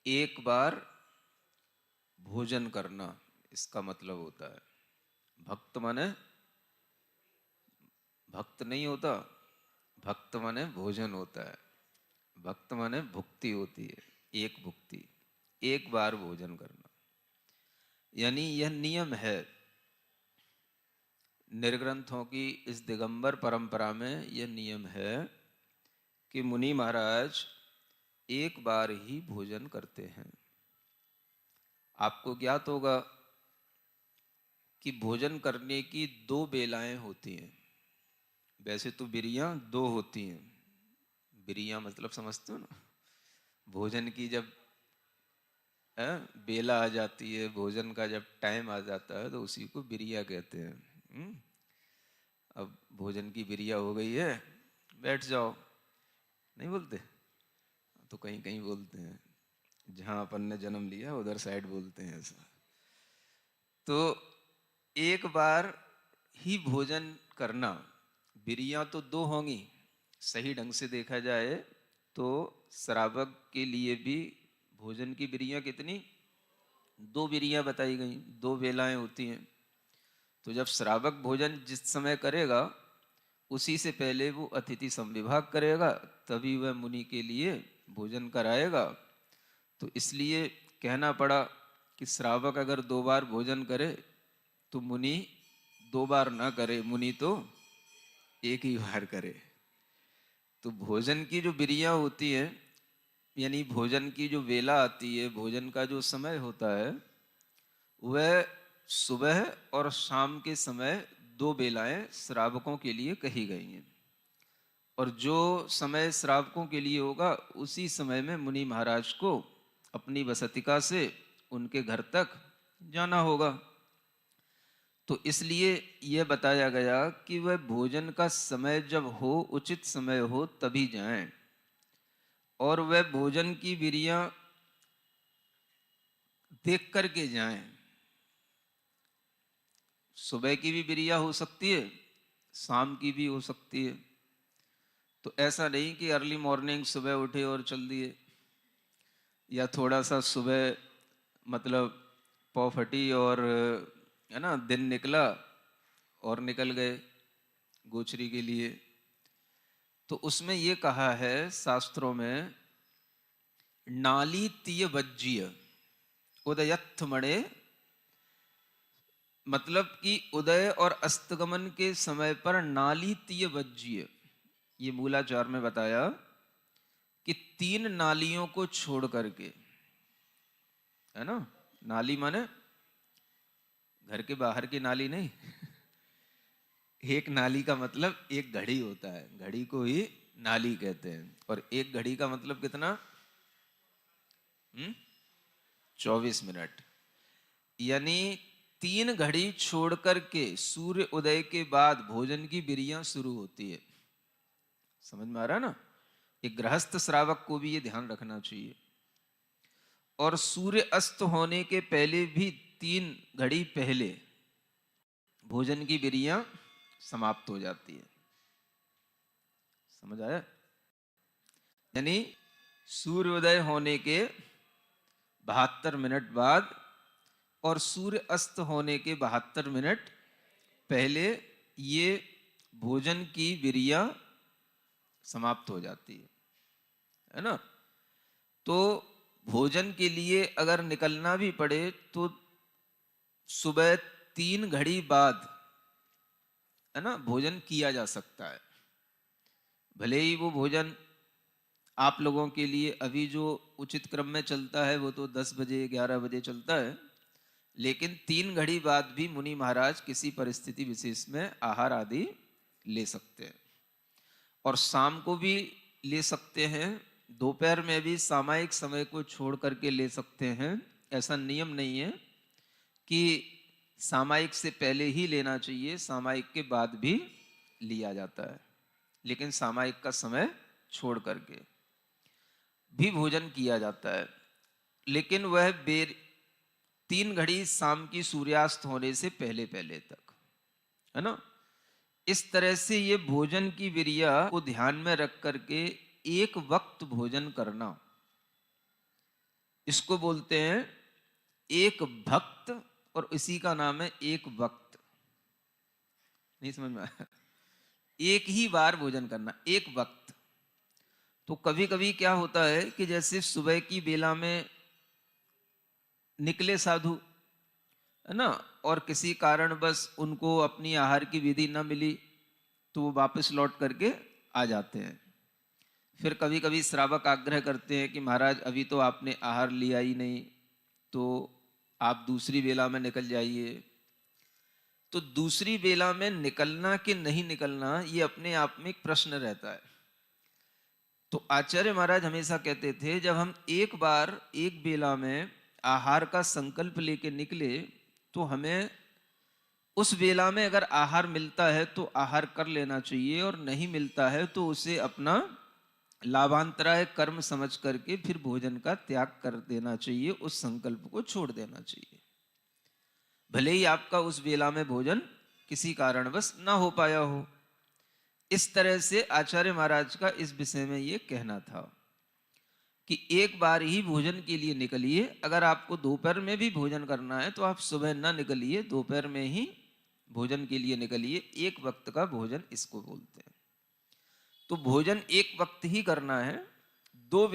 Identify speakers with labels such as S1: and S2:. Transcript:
S1: एक बार भोजन करना, इसका मतलब होता है। भक्त माने भक्त नहीं होता, भक्त माने भोजन होता है। भक्त माने भुक्ति होती है, एक भुक्ति, एक बार भोजन करना। यानी यह नियम है निर्ग्रंथों की इस दिगंबर परंपरा में। यह नियम है कि मुनि महाराज एक बार ही भोजन करते हैं। आपको ज्ञात होगा कि भोजन करने की दो बेलाएं होती हैं। वैसे तो बिरियां दो होती हैं। बिरियां मतलब समझते हो ना, भोजन की जब बेला आ जाती है, भोजन का जब टाइम आ जाता है तो उसी को बिरिया कहते हैं। अब भोजन की बिरिया हो गई है, बैठ जाओ, नहीं बोलते? तो कहीं कहीं बोलते हैं, जहां अपन ने जन्म लिया उधर साइड बोलते हैं ऐसा। तो एक बार ही भोजन करना। बिरिया तो दो होंगी, सही ढंग से देखा जाए तो श्रावक के लिए भी भोजन की बिरिया कितनी? दो बिरिया बताई गई, दो बेलाएं होती हैं। तो जब श्रावक भोजन जिस समय करेगा उसी से पहले वो अतिथि संविभाग करेगा, तभी वह मुनि के लिए भोजन कराएगा। तो इसलिए कहना पड़ा कि श्रावक अगर दो बार भोजन करे तो मुनि दो बार ना करे, मुनि तो एक ही बार करे। तो भोजन की जो बिरिया होती है, यानी भोजन की जो वेला आती है, भोजन का जो समय होता है, वह सुबह और शाम के समय दो बेलाएं श्रावकों के लिए कही गई हैं। और जो समय श्रावकों के लिए होगा उसी समय में मुनि महाराज को अपनी वसतिका से उनके घर तक जाना होगा। तो इसलिए यह बताया गया कि वह भोजन का समय जब हो, उचित समय हो, तभी जाएं। और वह भोजन की विरियां देख करके जाएं। सुबह की भी बिरिया हो सकती है, शाम की भी हो सकती है। तो ऐसा नहीं कि अर्ली मॉर्निंग सुबह उठे और चल दिए, या थोड़ा सा सुबह मतलब पौ फटी और है ना दिन निकला और निकल गए गोचरी के लिए। तो उसमें ये कहा है शास्त्रों में, नाली तीय वज्जीय उदयत्थ मणे, मतलब कि उदय और अस्तगमन के समय पर नाली तीय वज्जीय। ये मूलाचार में बताया कि तीन नालियों को छोड़ करके, है ना, नाली माने घर के बाहर की नाली नहीं। एक नाली का मतलब एक घड़ी होता है, घड़ी को ही नाली कहते हैं। और एक घड़ी का मतलब कितना? 24 मिनट। यानी तीन घड़ी छोड़ करके सूर्य उदय के बाद भोजन की बिरियां शुरू होती है। समझ में आ रहा है ना? एक गृहस्थ श्रावक को भी ये ध्यान रखना चाहिए। और सूर्य अस्त होने के पहले भी 3 घड़ी पहले भोजन की बिरियां समाप्त हो जाती है। समझ आया? यानी सूर्योदय होने के 72 मिनट बाद और सूर्य अस्त होने के 72 मिनट पहले ये भोजन की बिरिया समाप्त हो जाती है ना? तो भोजन के लिए अगर निकलना भी पड़े तो सुबह 3 घड़ी बाद, है ना, भोजन किया जा सकता है। भले ही वो भोजन आप लोगों के लिए अभी जो उचित क्रम में चलता है वो तो 10 बजे 11 बजे चलता है, लेकिन 3 घड़ी बाद भी मुनि महाराज किसी परिस्थिति विशेष में आहार आदि ले सकते हैं। और शाम को भी ले सकते हैं, दोपहर में भी सामायिक समय को छोड़ करके ले सकते हैं। ऐसा नियम नहीं है कि सामायिक से पहले ही लेना चाहिए, सामायिक के बाद भी लिया जाता है, लेकिन सामायिक का समय छोड़ करके भी भोजन किया जाता है। लेकिन वह 3 घड़ी शाम की सूर्यास्त होने से पहले पहले तक, है ना? इस तरह से ये भोजन की विरिया को ध्यान में रख करके एक वक्त भोजन करना, इसको बोलते हैं एक भक्त, और इसी का नाम है एक वक्त। नहीं समझ में आया? एक ही बार भोजन करना, एक वक्त। तो कभी कभी क्या होता है कि जैसे सुबह की बेला में निकले साधु, है ना, और किसी कारण बस उनको अपनी आहार की विधि न मिली, तो वो वापस लौट करके आ जाते हैं। फिर कभी कभी श्रावक आग्रह करते हैं कि महाराज अभी तो आपने आहार लिया ही नहीं, तो आप दूसरी बेला में निकल जाइए। तो दूसरी बेला में निकलना कि नहीं निकलना, ये अपने आप में एक प्रश्न रहता है। तो आचार्य महाराज हमेशा कहते थे जब हम एक बार एक बेला में आहार का संकल्प लेके निकले, तो हमें उस बेला में अगर आहार मिलता है तो आहार कर लेना चाहिए, और नहीं मिलता है तो उसे अपना लाभांतराय कर्म समझ करके फिर भोजन का त्याग कर देना चाहिए, उस संकल्प को छोड़ देना चाहिए, भले ही आपका उस बेला में भोजन किसी कारणवश ना हो पाया हो। इस तरह से आचार्य महाराज का इस विषय में ये कहना था कि एक बार ही भोजन के लिए निकलिए। अगर आपको दोपहर में भी भोजन करना है तो आप सुबह ना निकलिए, दोपहर में ही भोजन के लिए निकलिए। एक वक्त का भोजन इसको बोलते हैं। तो भोजन एक वक्त ही करना है, दो